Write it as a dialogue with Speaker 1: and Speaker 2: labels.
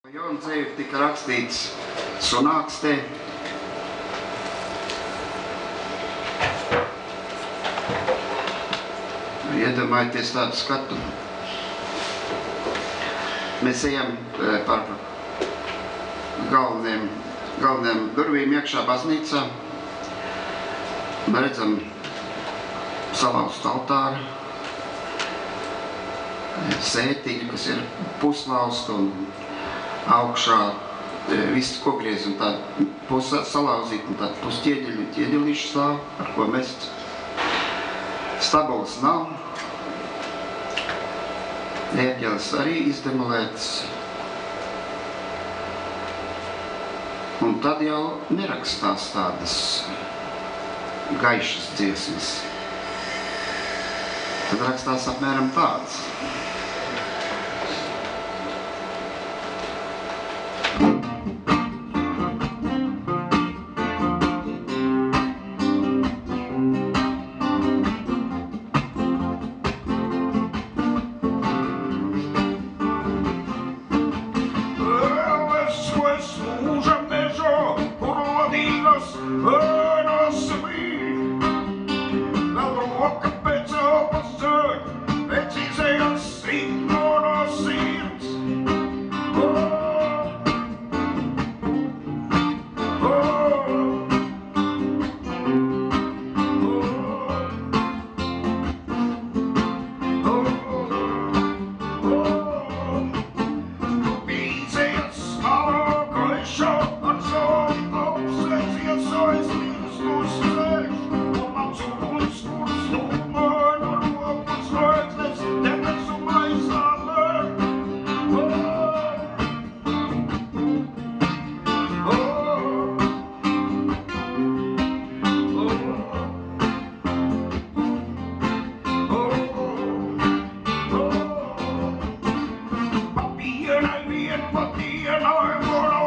Speaker 1: Jauna dzēja tika rakstīts Sunākstē. Iedomājieties tādu skatu. Mēs ejam par galvenajām durvīm iekšā baznīcā. Mēs redzam salauztu altāru, sētiņu, kas ir puslauzta un augšā viss kokriezi un tāda pusalauzīt un tāda pusķieģelīšu stāv, ar ko mest. Stabulas nav. Ērģeles arī izdemolētas. Un tad jau nerakstās tādas gaišas dziesmas. Tad rakstās apmēram tādas.
Speaker 2: Papierna i vet vad det är,